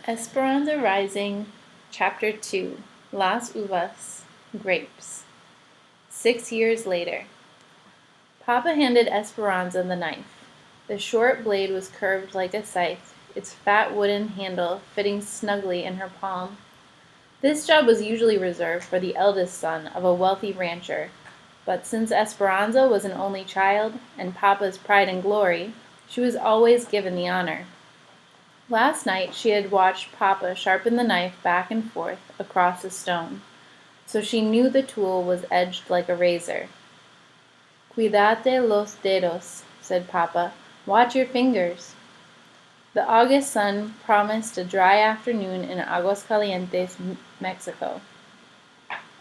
Esperanza Rising, Chapter 2, Las Uvas, Grapes. 6 years later. Papa handed Esperanza the knife. The short blade was curved like a scythe, its fat wooden handle fitting snugly in her palm. This job was usually reserved for the eldest son of a wealthy rancher, but since Esperanza was an only child, and Papa's pride and glory, she was always given the honor. Last night she had watched Papa sharpen the knife back and forth across a stone, so she knew the tool was edged like a razor. "Cuídate los dedos," said Papa. "Watch your fingers." The August sun promised a dry afternoon in Aguascalientes, Mexico.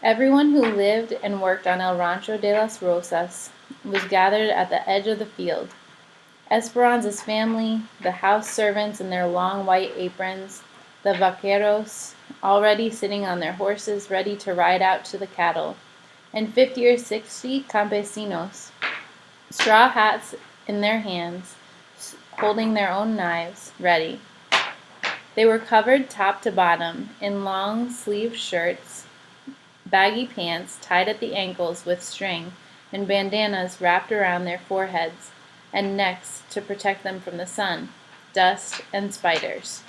Everyone who lived and worked on El Rancho de las Rosas was gathered at the edge of the field. Esperanza's family, the house servants in their long white aprons, the vaqueros, already sitting on their horses ready to ride out to the cattle, and 50 or 60 campesinos, straw hats in their hands, holding their own knives, ready. They were covered top to bottom in long-sleeved shirts, baggy pants tied at the ankles with string, and bandanas wrapped around their foreheads and necks to protect them from the sun, dust, and spiders.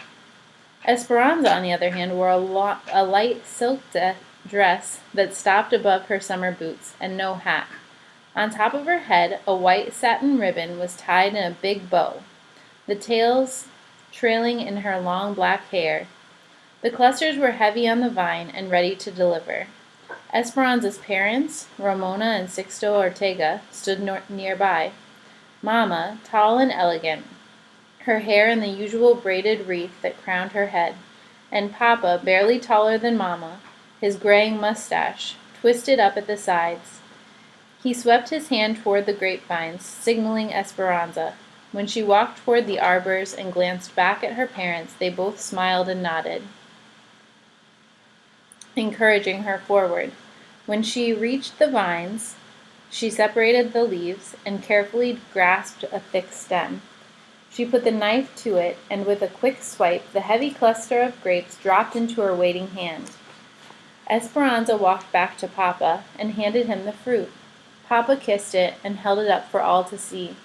Esperanza, on the other hand, wore a light silk dress that stopped above her summer boots, and no hat. On top of her head, a white satin ribbon was tied in a big bow, the tails trailing in her long black hair. The clusters were heavy on the vine and ready to deliver. Esperanza's parents, Ramona and Sixto Ortega, stood nearby. Mama, tall and elegant, her hair in the usual braided wreath that crowned her head, and Papa, barely taller than Mama, his graying mustache, twisted up at the sides. He swept his hand toward the grapevines, signaling Esperanza. When she walked toward the arbors and glanced back at her parents, they both smiled and nodded, encouraging her forward. When she reached the vines, she separated the leaves and carefully grasped a thick stem. She put the knife to it, and with a quick swipe, the heavy cluster of grapes dropped into her waiting hand. Esperanza walked back to Papa and handed him the fruit. Papa kissed it and held it up for all to see.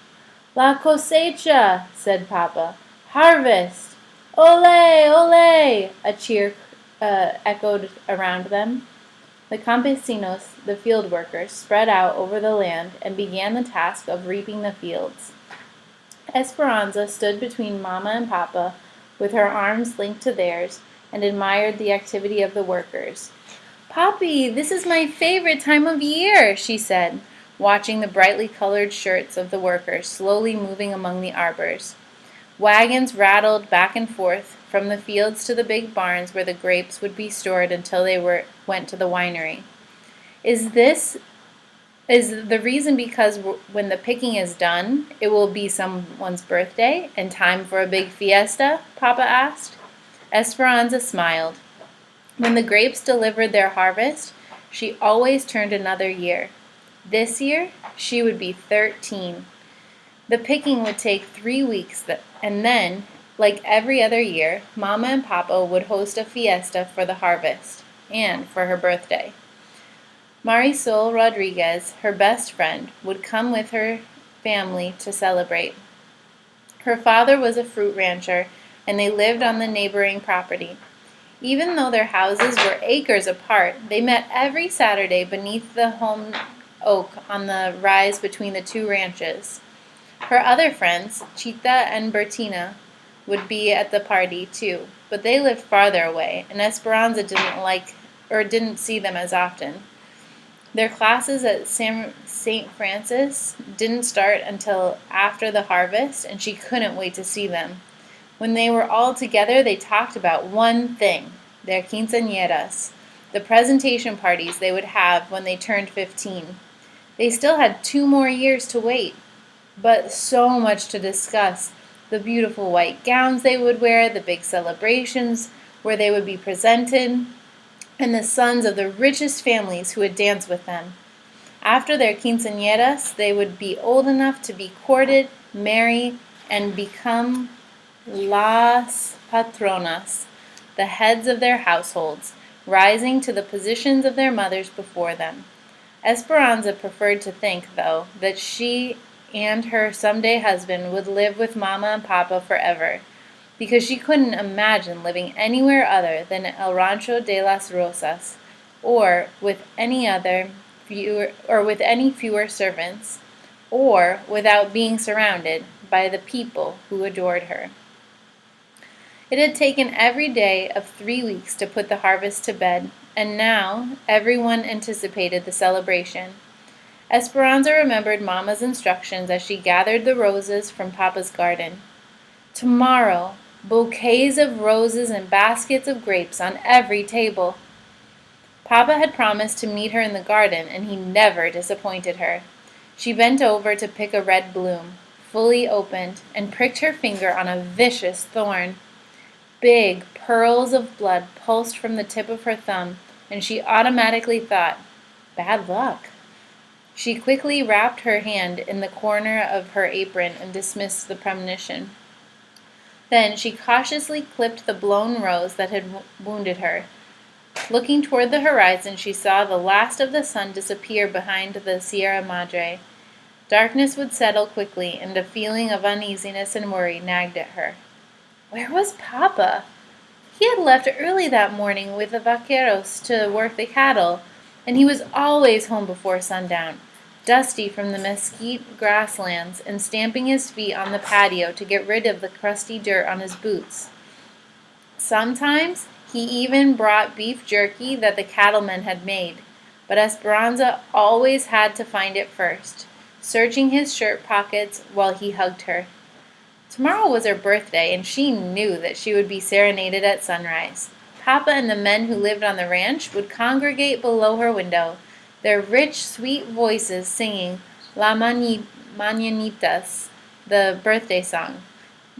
"La cosecha," said Papa. "Harvest! Ole, ole!" A cheer echoed around them. The campesinos, the field workers, spread out over the land and began the task of reaping the fields. Esperanza stood between Mama and Papa, with her arms linked to theirs, and admired the activity of the workers. "Papi, this is my favorite time of year," she said, watching the brightly colored shirts of the workers slowly moving among the arbors. Wagons rattled back and forth from the fields to the big barns where the grapes would be stored until they went to the winery. Is the reason because when the picking is done, it will be someone's birthday and time for a big fiesta? Papa asked. Esperanza smiled. When the grapes delivered their harvest, she always turned another year. This year, she would be 13. The picking would take 3 weeks, and then, like every other year, Mama and Papa would host a fiesta for the harvest and for her birthday. Marisol Rodriguez, her best friend, would come with her family to celebrate. Her father was a fruit rancher, and they lived on the neighboring property. Even though their houses were acres apart, they met every Saturday beneath the home oak on the rise between the two ranches. Her other friends, Chita and Bertina, would be at the party too, but they lived farther away, and Esperanza didn't see them as often. Their classes at St. Francis didn't start until after the harvest, and she couldn't wait to see them. When they were all together, they talked about one thing, their quinceañeras, the presentation parties they would have when they turned 15. They still had 2 more years to wait, but so much to discuss. The beautiful white gowns they would wear, the big celebrations where they would be presented, and the sons of the richest families who would dance with them. After their quinceañeras, they would be old enough to be courted, marry, and become las patronas, the heads of their households, rising to the positions of their mothers before them. Esperanza preferred to think, though, that she and her someday husband would live with Mama and Papa forever, because she couldn't imagine living anywhere other than El Rancho de las Rosas, or with any fewer servants, or without being surrounded by the people who adored her. It had taken every day of 3 weeks to put the harvest to bed, and now everyone anticipated the celebration. Esperanza remembered Mama's instructions as she gathered the roses from Papa's garden. Tomorrow, bouquets of roses and baskets of grapes on every table. Papa had promised to meet her in the garden, and he never disappointed her. She bent over to pick a red bloom, fully opened, and pricked her finger on a vicious thorn. Big pearls of blood pulsed from the tip of her thumb, and she automatically thought, "Bad luck." She quickly wrapped her hand in the corner of her apron and dismissed the premonition. Then she cautiously clipped the blown rose that had wounded her. Looking toward the horizon, she saw the last of the sun disappear behind the Sierra Madre. Darkness would settle quickly, and a feeling of uneasiness and worry nagged at her. Where was Papa? He had left early that morning with the vaqueros to work the cattle, and he was always home before sundown, dusty from the mesquite grasslands and stamping his feet on the patio to get rid of the crusty dirt on his boots. Sometimes he even brought beef jerky that the cattlemen had made, but Esperanza always had to find it first, searching his shirt pockets while he hugged her. Tomorrow was her birthday, and she knew that she would be serenaded at sunrise. Papa and the men who lived on the ranch would congregate below her window, their rich, sweet voices singing La Mañanitas, the birthday song.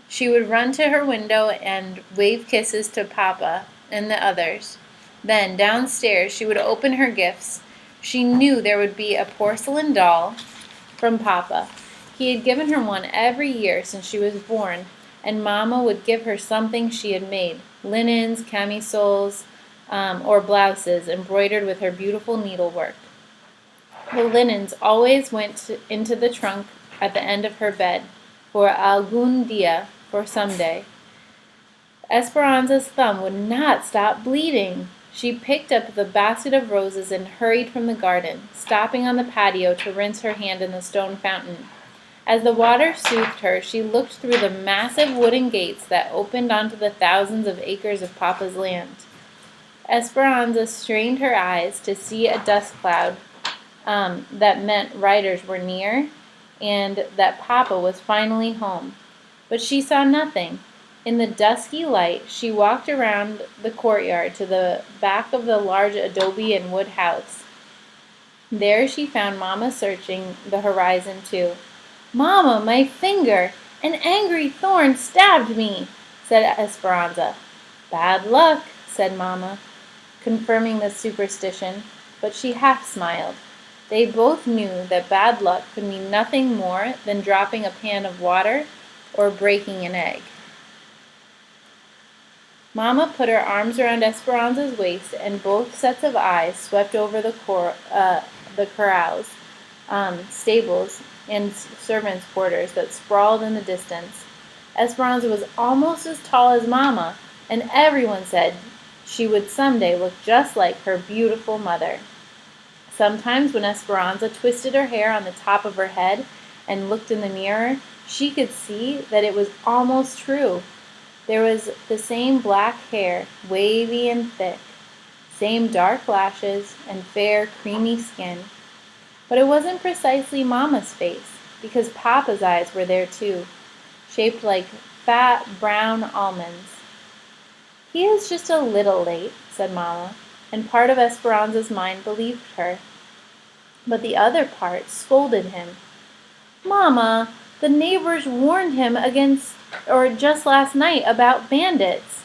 She would run to her window and wave kisses to Papa and the others. Then, downstairs, she would open her gifts. She knew there would be a porcelain doll from Papa. He had given her one every year since she was born, and Mama would give her something she had made, linens, camisoles, or blouses embroidered with her beautiful needlework. The linens always went into the trunk at the end of her bed, for algún día, for someday. Esperanza's thumb would not stop bleeding. She picked up the basket of roses and hurried from the garden, stopping on the patio to rinse her hand in the stone fountain. As the water soothed her, she looked through the massive wooden gates that opened onto the thousands of acres of Papa's land. Esperanza strained her eyes to see a dust cloud that meant riders were near and that Papa was finally home. But she saw nothing. In the dusky light, she walked around the courtyard to the back of the large adobe and wood house. There she found Mama searching the horizon too. "Mama, my finger! An angry thorn stabbed me," said Esperanza. "Bad luck," said Mama, confirming the superstition, but she half smiled. They both knew that bad luck could mean nothing more than dropping a pan of water or breaking an egg. Mama put her arms around Esperanza's waist, and both sets of eyes swept over the corrals, stables, and servants' quarters that sprawled in the distance. Esperanza was almost as tall as Mama, and everyone said she would someday look just like her beautiful mother. Sometimes when Esperanza twisted her hair on the top of her head and looked in the mirror, she could see that it was almost true. There was the same black hair, wavy and thick, same dark lashes, and fair, creamy skin. But it wasn't precisely Mama's face, because Papa's eyes were there too, shaped like fat, brown almonds. "He is just a little late," said Mama, and part of Esperanza's mind believed her. But the other part scolded him. "Mama, the neighbors warned him just last night about bandits."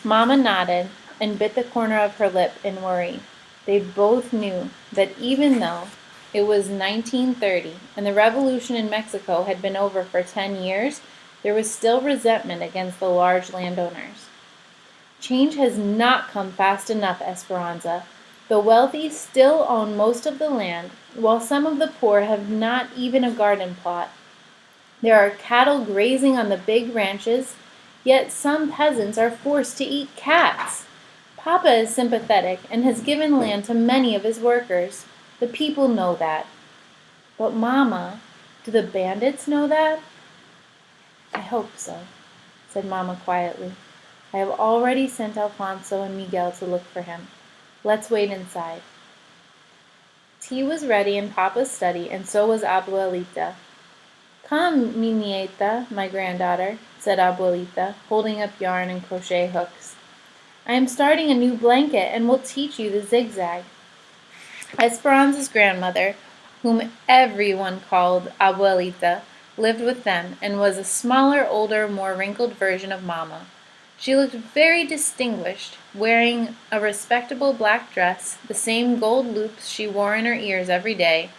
Mama nodded and bit the corner of her lip in worry. They both knew that even though it was 1930 and the revolution in Mexico had been over for 10 years, there was still resentment against the large landowners. Change has not come fast enough, Esperanza. The wealthy still own most of the land, while some of the poor have not even a garden plot. There are cattle grazing on the big ranches, yet some peasants are forced to eat cats. Papa is sympathetic and has given land to many of his workers. The people know that. But Mama, do the bandits know that? I hope so, said Mama quietly. I have already sent Alfonso and Miguel to look for him. Let's wait inside. Tea was ready in Papa's study, and so was Abuelita. Come, mi nieta, my granddaughter, said Abuelita, holding up yarn and crochet hooks. I am starting a new blanket and will teach you the zigzag. Esperanza's grandmother, whom everyone called Abuelita, lived with them and was a smaller, older, more wrinkled version of Mama. She looked very distinguished, wearing a respectable black dress, the same gold loops she wore in her ears every day,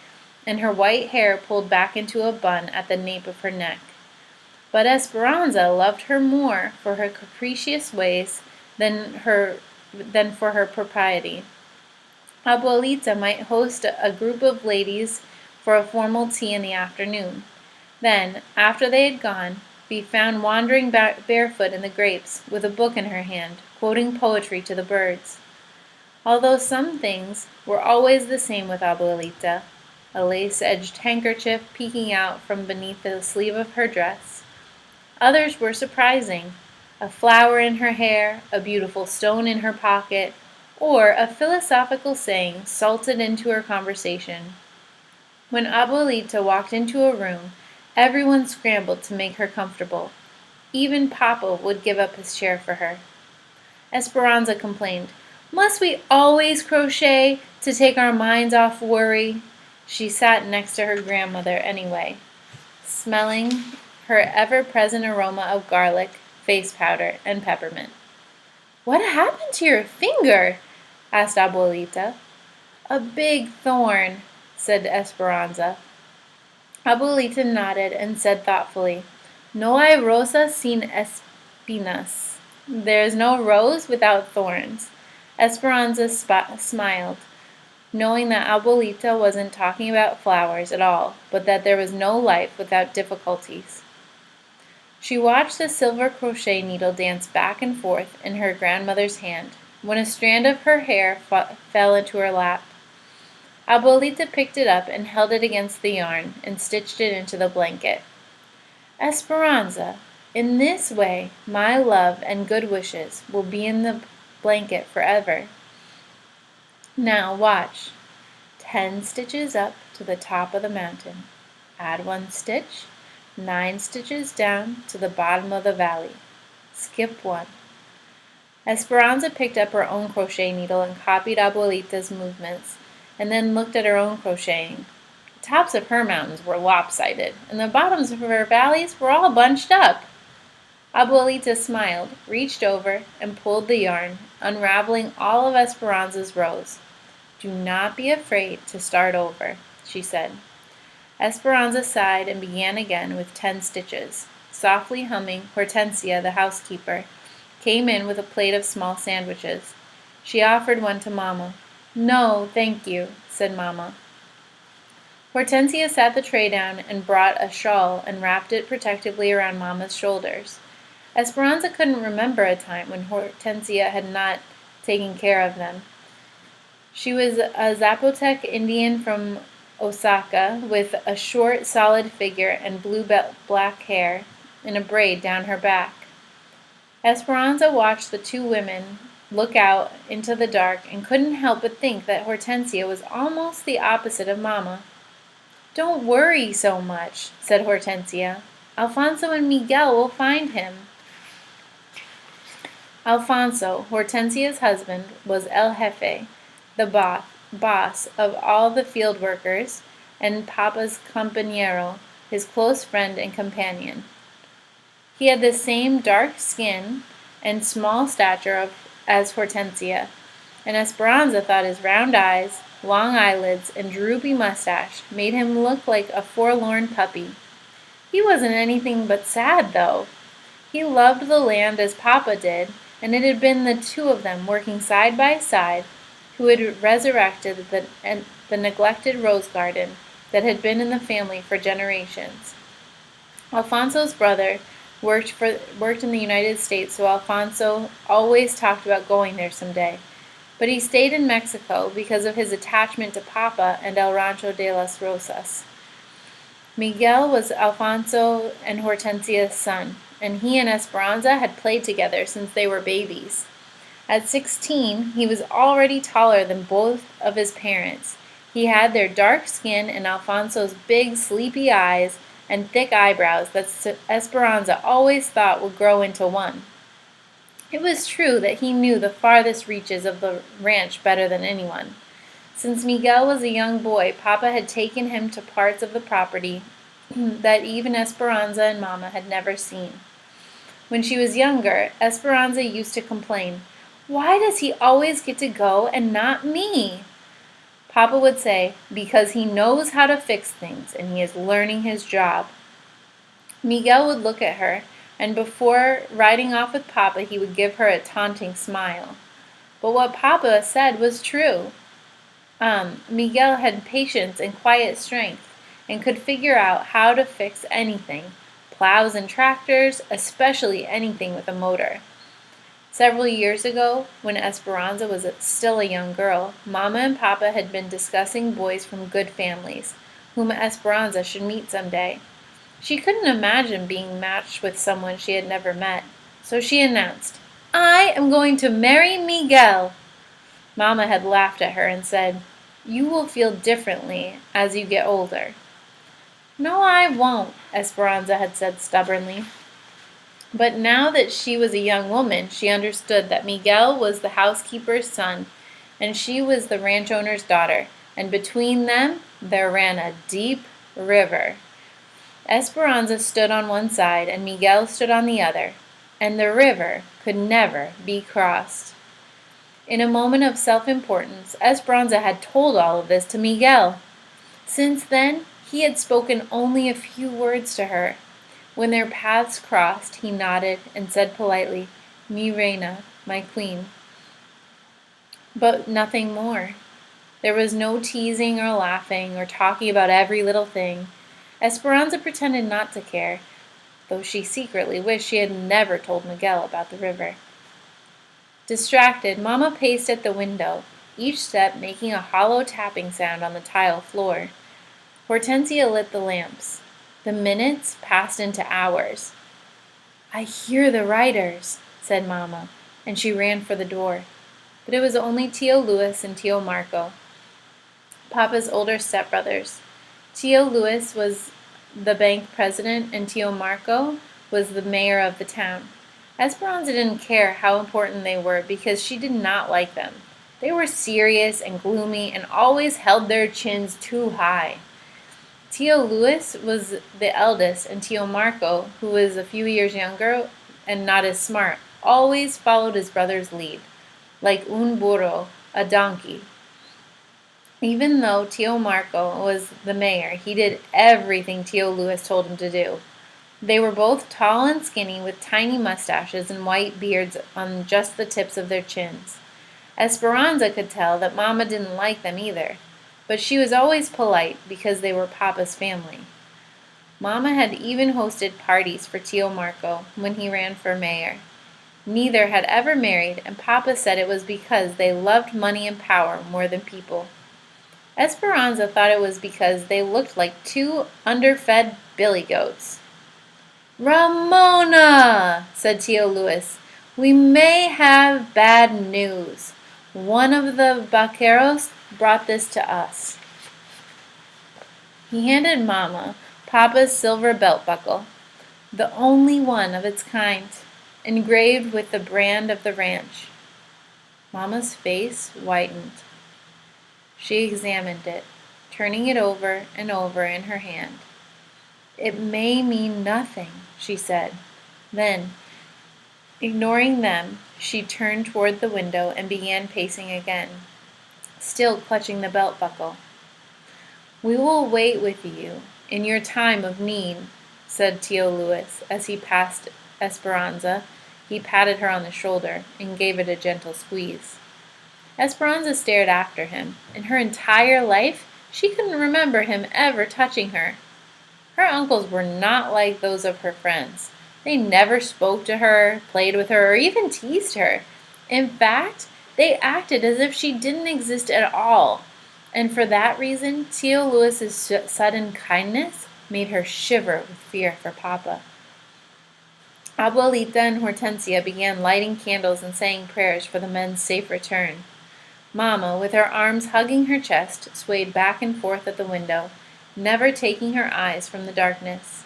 and her white hair pulled back into a bun at the nape of her neck. But Esperanza loved her more for her capricious ways than for her propriety. Abuelita might host a group of ladies for a formal tea in the afternoon. Then, after they had gone, be found wandering barefoot in the grapes, with a book in her hand, quoting poetry to the birds. Although some things were always the same with Abuelita, a lace-edged handkerchief peeking out from beneath the sleeve of her dress, others were surprising, a flower in her hair, a beautiful stone in her pocket, or a philosophical saying salted into her conversation. When Abuelita walked into a room, everyone scrambled to make her comfortable. Even Papa would give up his chair for her. Esperanza complained, "Must we always crochet to take our minds off worry?" She sat next to her grandmother anyway, smelling her ever-present aroma of garlic, face powder, and peppermint. "What happened to your finger?" asked Abuelita. "A big thorn," said Esperanza. Abuelita nodded and said thoughtfully, "No hay rosa sin espinas." There is no rose without thorns. Esperanza smiled, knowing that Abuelita wasn't talking about flowers at all, but that there was no life without difficulties. She watched the silver crochet needle dance back and forth in her grandmother's hand, when a strand of her hair fell into her lap. Abuelita picked it up and held it against the yarn and stitched it into the blanket. "Esperanza, in this way my love and good wishes will be in the blanket forever. Now watch. 10 stitches up to the top of the mountain. Add 1 stitch, 9 stitches down to the bottom of the valley. Skip 1. Esperanza picked up her own crochet needle and copied Abuelita's movements, and then looked at her own crocheting. The tops of her mountains were lopsided, and the bottoms of her valleys were all bunched up. Abuelita smiled, reached over, and pulled the yarn, unraveling all of Esperanza's rows. "Do not be afraid to start over," she said. Esperanza sighed and began again with 10 stitches. Softly humming, Hortensia, the housekeeper, came in with a plate of small sandwiches. She offered one to Mama. "No, thank you," said Mama. Hortensia sat the tray down and brought a shawl and wrapped it protectively around Mama's shoulders. Esperanza couldn't remember a time when Hortensia had not taken care of them. She was a Zapotec Indian from Osaka with a short, solid figure and blue-black hair in a braid down her back. Esperanza watched the two women look out into the dark and couldn't help but think that Hortensia was almost the opposite of Mama. "Don't worry so much," said Hortensia. "Alfonso and Miguel will find him." Alfonso, Hortensia's husband, was El Jefe, the boss of all the field workers, and Papa's compañero, his close friend and companion. He had the same dark skin and small stature as Hortensia, and Esperanza thought his round eyes, long eyelids, and droopy mustache made him look like a forlorn puppy. He wasn't anything but sad, though. He loved the land as Papa did, and it had been the two of them working side by side who had resurrected the neglected rose garden that had been in the family for generations. Alfonso's brother worked in the United States, so Alfonso always talked about going there someday. But he stayed in Mexico because of his attachment to Papa and El Rancho de las Rosas. Miguel was Alfonso and Hortensia's son, and he and Esperanza had played together since they were babies. At 16, he was already taller than both of his parents. He had their dark skin and Alfonso's big, sleepy eyes and thick eyebrows that Esperanza always thought would grow into one. It was true that he knew the farthest reaches of the ranch better than anyone. Since Miguel was a young boy, Papa had taken him to parts of the property that even Esperanza and Mama had never seen. When she was younger, Esperanza used to complain, "Why does he always get to go and not me?" Papa would say, "Because he knows how to fix things and he is learning his job." Miguel would look at her, and before riding off with Papa, he would give her a taunting smile. But what Papa said was true. Miguel had patience and quiet strength and could figure out how to fix anything, plows and tractors, especially anything with a motor. Several years ago, when Esperanza was still a young girl, Mama and Papa had been discussing boys from good families, whom Esperanza should meet someday. She couldn't imagine being matched with someone she had never met, so she announced, "I am going to marry Miguel." Mama had laughed at her and said, "You will feel differently as you get older." "No, I won't," Esperanza had said stubbornly. But now that she was a young woman, she understood that Miguel was the housekeeper's son, and she was the ranch owner's daughter, and between them there ran a deep river. Esperanza stood on one side, and Miguel stood on the other, and the river could never be crossed. In a moment of self-importance, Esperanza had told all of this to Miguel. Since then, he had spoken only a few words to her. When their paths crossed, he nodded and said politely, "Mi reina, my queen." But nothing more. There was no teasing or laughing or talking about every little thing. Esperanza pretended not to care, though she secretly wished she had never told Miguel about the river. Distracted, Mama paced at the window, each step making a hollow tapping sound on the tile floor. Hortensia lit the lamps. The minutes passed into hours. "I hear the riders," said Mama, and she ran for the door. But it was only Tío Luis and Tío Marco, Papa's older stepbrothers. Tío Luis was the bank president, and Tío Marco was the mayor of the town. Esperanza didn't care how important they were because she did not like them. They were serious and gloomy and always held their chins too high. Tío Luis was the eldest, and Tío Marco, who was a few years younger and not as smart, always followed his brother's lead, like un burro, a donkey. Even though Tío Marco was the mayor, he did everything Tío Luis told him to do. They were both tall and skinny with tiny mustaches and white beards on just the tips of their chins. Esperanza could tell that Mama didn't like them either, but she was always polite because they were Papa's family. Mama had even hosted parties for Tío Marco when he ran for mayor. Neither had ever married, and Papa said it was because they loved money and power more than people. Esperanza thought it was because they looked like two underfed billy goats. "Ramona," said Tío Luis, "we may have bad news. One of the vaqueros brought this to us." He handed Mama Papa's silver belt buckle, the only one of its kind, engraved with the brand of the ranch. Mama's face whitened. She examined it, turning it over and over in her hand. "It may mean nothing," she said. Then, ignoring them, she turned toward the window and began pacing again, still clutching the belt buckle. "We will wait with you in your time of need," said Tío Luis as he passed Esperanza. He patted her on the shoulder and gave it a gentle squeeze. Esperanza stared after him. In her entire life, she couldn't remember him ever touching her. Her uncles were not like those of her friends. They never spoke to her, played with her, or even teased her. In fact, they acted as if she didn't exist at all. And for that reason, Tio Luis's sudden kindness made her shiver with fear for Papa. Abuelita and Hortensia began lighting candles and saying prayers for the men's safe return. Mama, with her arms hugging her chest, swayed back and forth at the window, never taking her eyes from the darkness.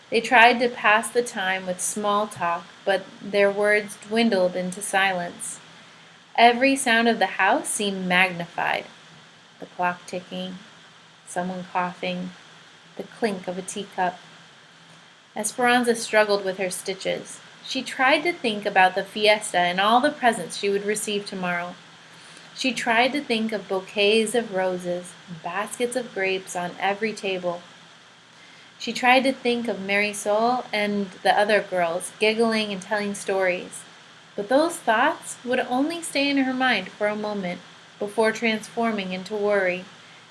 They tried to pass the time with small talk, but their words dwindled into silence. Every sound of the house seemed magnified. The clock ticking, someone coughing, the clink of a teacup. Esperanza struggled with her stitches. She tried to think about the fiesta and all the presents she would receive tomorrow. She tried to think of bouquets of roses, baskets of grapes on every table. She tried to think of Marisol and the other girls, giggling and telling stories. But those thoughts would only stay in her mind for a moment before transforming into worry,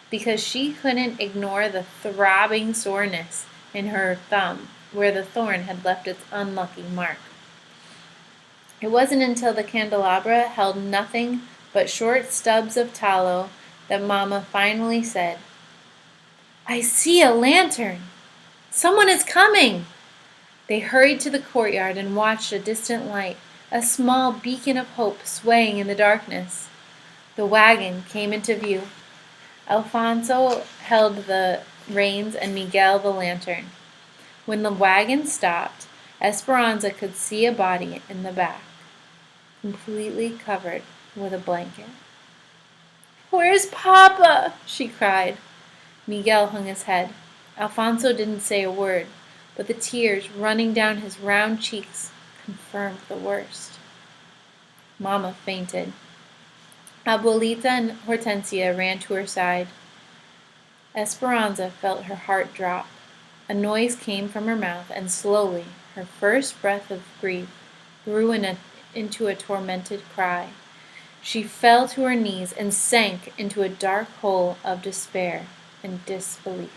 because she couldn't ignore the throbbing soreness in her thumb where the thorn had left its unlucky mark. It wasn't until the candelabra held nothing but short stubs of tallow that Mama finally said, "I see a lantern! Someone is coming!" They hurried to the courtyard and watched a distant light, a small beacon of hope swaying in the darkness. The wagon came into view. Alfonso held the reins and Miguel the lantern. When the wagon stopped, Esperanza could see a body in the back, completely covered with a blanket. "Where's Papa?" she cried. Miguel hung his head. Alfonso didn't say a word, but the tears running down his round cheeks confirmed the worst. Mama fainted. Abuelita and Hortensia ran to her side. Esperanza felt her heart drop. A noise came from her mouth, and slowly her first breath of grief grew into a tormented cry. She fell to her knees and sank into a dark hole of despair and disbelief.